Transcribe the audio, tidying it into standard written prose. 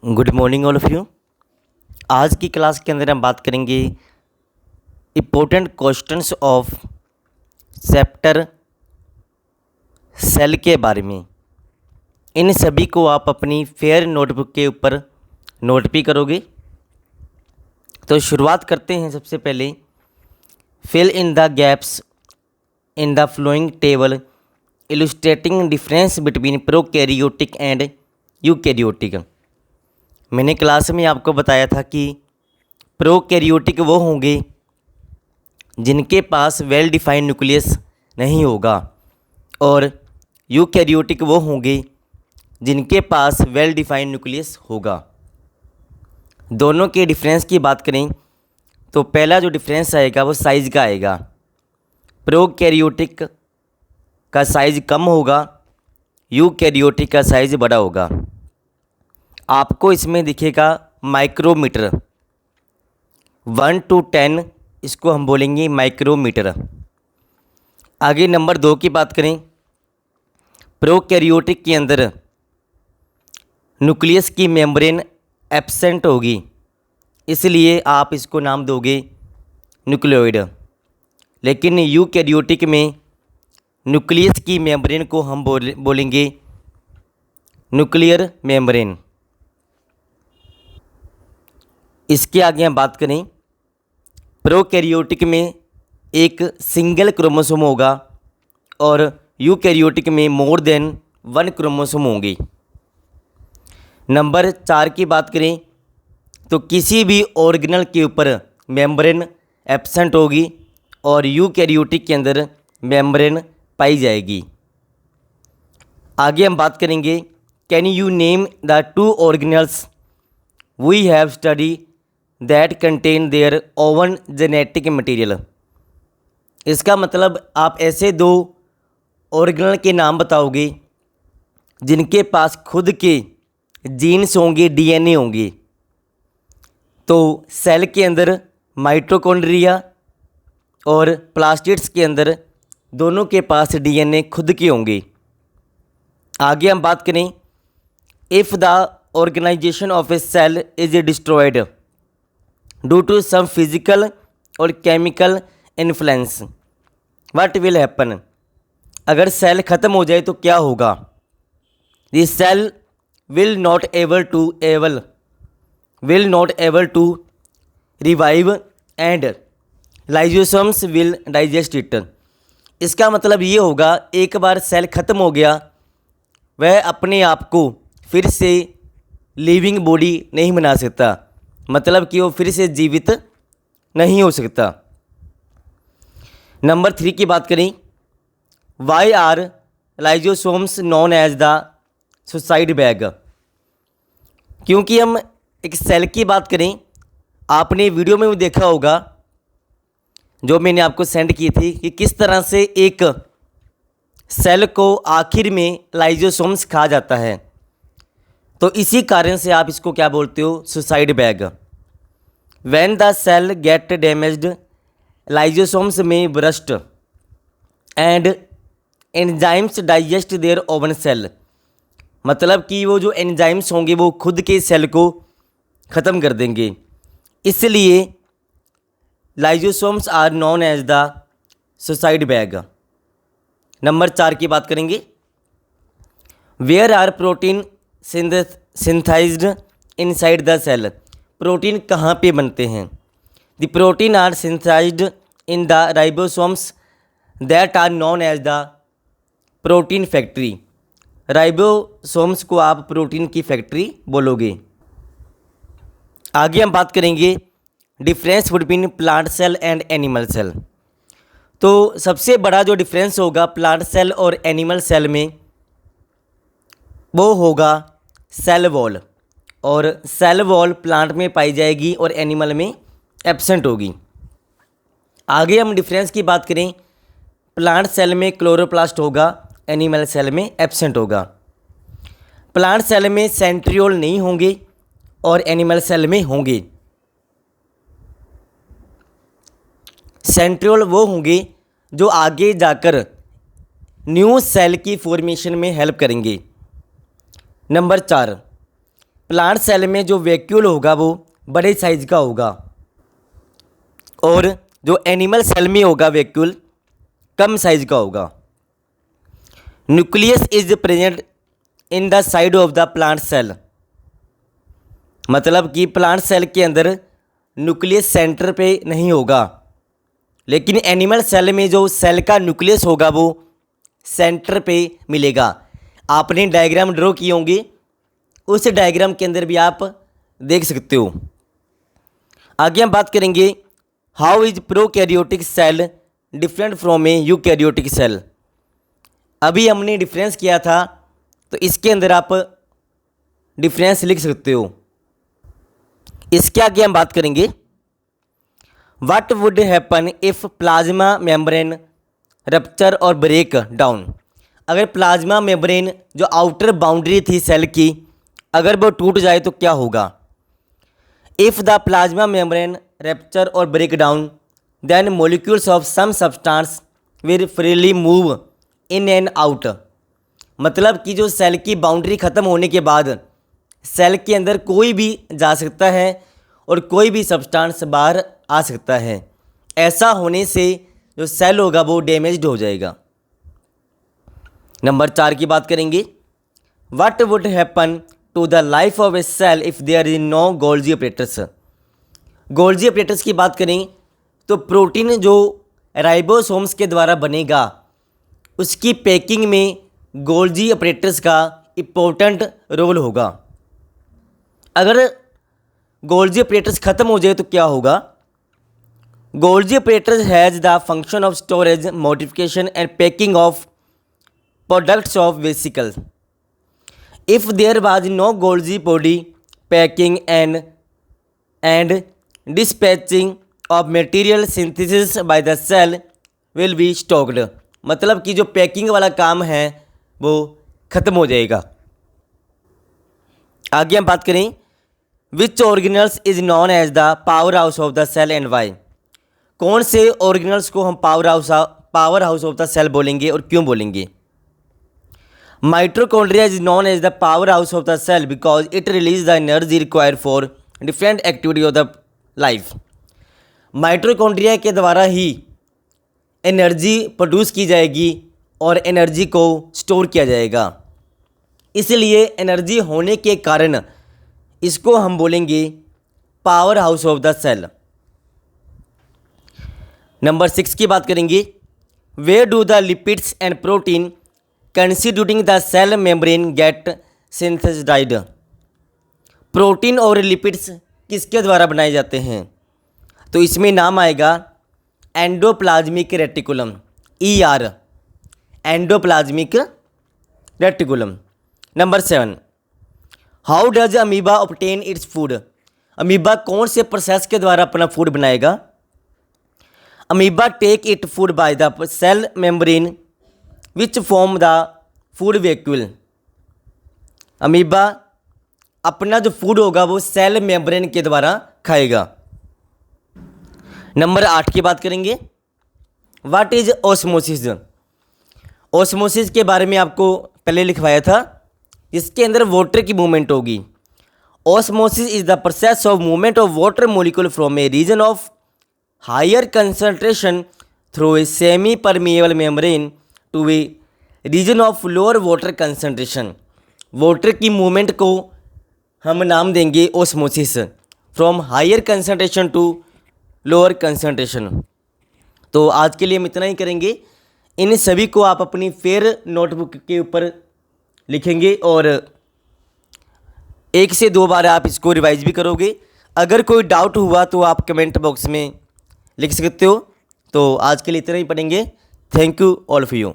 Good morning all of you. आज की class के अंदर हम बात करेंगे important questions of chapter cell के बारे में। इन सभी को आप अपनी फेयर नोटबुक के ऊपर नोट भी करोगे। तो शुरुआत करते हैं। सबसे पहले fill in the gaps in the following table illustrating difference between prokaryotic and eukaryotic. मैंने क्लास में आपको बताया था कि प्रोकैरियोटिक वो होंगे जिनके पास वेल डिफाइंड न्यूक्लियस नहीं होगा और यूकैरियोटिक वो होंगे जिनके पास वेल डिफाइंड न्यूक्लियस होगा। दोनों के डिफरेंस की बात करें तो पहला जो डिफरेंस आएगा वो साइज़ का आएगा। प्रोकैरियोटिक का साइज़ कम होगा, यूकैरियोटिक का साइज़ बड़ा होगा। आपको इसमें दिखेगा माइक्रोमीटर 1 to 10, इसको हम बोलेंगे माइक्रोमीटर। आगे नंबर 2 की बात करें, प्रोकैरियोटिक के अंदर न्यूक्लियस की मेम्ब्रेन एब्सेंट होगी, इसलिए आप इसको नाम दोगे न्यूक्लियोइड। लेकिन यूकैरियोटिक में न्यूक्लियस की मेम्ब्रेन को हम बोलेंगे न्यूक्लियर मेम्ब्रेन। इसके आगे हम बात करें, प्रोकैरियोटिक में एक सिंगल क्रोमोसोम होगा और यूकैरियोटिक में मोर देन 1 क्रोमोसोम होंगे। नंबर 4 की बात करें तो किसी भी ऑर्गेनल के ऊपर मेम्ब्रेन एब्सेंट होगी और यूकैरियोटिक के अंदर मेम्ब्रेन पाई जाएगी। आगे हम बात करेंगे, can you name the 2 organelles we have study that contain their own genetic material. इसका मतलब आप ऐसे 2 ऑर्गेनल के नाम बताओगे जिनके पास खुद के जीन्स होंगे, डीएनए होंगे। तो सेल के अंदर माइटोकॉन्ड्रिया और प्लास्टिड्स के अंदर दोनों के पास डीएनए खुद के होंगे। आगे हम बात करें, if the organisation of a cell is destroyed due to some physical or chemical influence what will happen. अगर सेल ख़त्म हो जाए तो क्या होगा? The cell will not able to revive and lysosomes will digest it. इसका मतलब ये होगा, एक बार सेल ख़त्म हो गया वह अपने आप को फिर से लिविंग बॉडी नहीं बना सकता, मतलब कि वो फिर से जीवित नहीं हो सकता। नंबर 3 की बात करें, why are lysosomes known as the suicide bag. क्योंकि हम एक सेल की बात करें, आपने वीडियो में भी देखा होगा जो मैंने आपको सेंड की थी कि किस तरह से एक सेल को आखिर में लाइजोसोम्स खा जाता है। तो इसी कारण से आप इसको क्या बोलते हो? Suicide bag. When the cell get damaged lysosomes may burst and enzymes digest their own cell. मतलब कि वो जो एंजाइम्स होंगे वो खुद के सेल को ख़त्म कर देंगे, इसलिए lysosomes are known as the suicide bag. Number 4 की बात करेंगे, where are protein synthesized inside the cell. Protein कहाँ पे बनते हैं? The protein are synthesized in the ribosomes that are known as the protein factory. Ribosomes को आप protein की फैक्ट्री बोलोगे। आगे हम बात करेंगे difference between plant cell and animal cell. तो सबसे बड़ा जो डिफरेंस होगा प्लांट सेल और एनिमल सेल में वो होगा सेल वॉल, और सेल वॉल प्लांट में पाई जाएगी और एनिमल में एब्सेंट होगी। आगे हम डिफरेंस की बात करें, प्लांट सेल में क्लोरोप्लास्ट होगा, एनिमल सेल में एब्सेंट होगा। प्लांट सेल में सेंट्रियोल नहीं होंगे और एनिमल सेल में होंगे। सेंट्रियोल वो होंगे जो आगे जाकर न्यू सेल की फॉर्मेशन में हेल्प करेंगे। नंबर 4, प्लांट सेल में जो वैक्यूल होगा वो बड़े साइज का होगा और जो एनिमल सेल में होगा वैक्यूल कम साइज का होगा। Nucleus is present in the side of the plant cell, मतलब कि प्लांट सेल के अंदर न्यूक्लियस सेंटर पे नहीं होगा, लेकिन एनिमल सेल में जो सेल का न्यूक्लियस होगा वो सेंटर पे मिलेगा। आपने डायग्राम ड्रॉ किए होंगे, उस डायग्राम के अंदर भी आप देख सकते हो। आगे हम बात करेंगे how is prokaryotic cell different from a eukaryotic cell. अभी हमने डिफरेंस किया था, तो इसके अंदर आप डिफरेंस लिख सकते हो। इसके आगे हम बात करेंगे what would happen if plasma membrane rupture or break down. अगर प्लाज्मा मेम्ब्रेन जो आउटर बाउंड्री थी सेल की, अगर वो टूट जाए तो क्या होगा। If the plasma membrane rupture or break down then molecules of some substance will freely move in and out. मतलब कि जो सेल की बाउंड्री ख़त्म होने के बाद सेल के अंदर कोई भी जा सकता है और कोई भी सब्सटेंस बाहर आ सकता है। ऐसा होने से जो सेल होगा वो डैमेज्ड हो जाएगा। नंबर 4 की बात करेंगे what would happen to the life of a cell if there is no Golgi operators. Golgi operators की बात करें तो प्रोटीन जो राइबोसोम्स के द्वारा बनेगा उसकी पैकिंग में गोल्जी ऑपरेटर्स का इम्पोर्टेंट रोल होगा। अगर गोल्जी ऑपरेटर्स ख़त्म हो जाए तो क्या होगा। Golgi operators has the function of storage modification and packing of products of vesicles. If there was no Golgi body packing and dispatching of material synthesis by the cell will be stocked. मतलब कि जो packing वाला काम है वो ख़त्म हो जाएगा। आगे हम बात करें which organelles is known as the power house of the cell and why. कौन से ऑर्गेनल्स को हम power house of the cell बोलेंगे और क्यों बोलेंगे। Mitochondria is known as the power house of the cell because it release the energy required for different activity of the life. Mitochondria के द्वारा ही एनर्जी प्रोड्यूस की जाएगी और एनर्जी को स्टोर किया जाएगा, इसलिए एनर्जी होने के कारण इसको हम बोलेंगे power house of the cell. Number 6 की बात करेंगे where do the lipids and protein constituting the cell membrane get synthesized. Protein और लिपिड्स किसके द्वारा बनाए जाते हैं, तो इसमें नाम आएगा endoplasmic reticulum, ER, endoplasmic reticulum. Number 7 how does amoeba obtain its food. Amoeba कौन से प्रोसेस के द्वारा अपना फूड बनाएगा। Amoeba take it food by the cell membrane which form the food vacuole. Amoeba अपना जो फूड होगा वो सेल मेम्ब्रेन के द्वारा खाएगा। नंबर 8 की बात करेंगे व्हाट इज ऑस्मोसिस। ऑस्मोसिस के बारे में आपको पहले लिखवाया था, इसके अंदर वाटर की मूवमेंट होगी। Osmosis is the process of movement of water molecule from a region of higher concentration through a semi permeable membrane to a region of lower water concentration. Water की मूवमेंट को हम नाम देंगे osmosis, from higher concentration to lower concentration. तो आज के लिए हम इतना ही करेंगे। इन सभी को आप अपनी फेयर नोटबुक के ऊपर लिखेंगे और 1 से 2 बार आप इसको रिवाइज भी करोगे। अगर कोई डाउट हुआ तो आप कमेंट बॉक्स में लिख सकते हो। तो आज के लिए इतना ही पढ़ेंगे। Thank you all of you.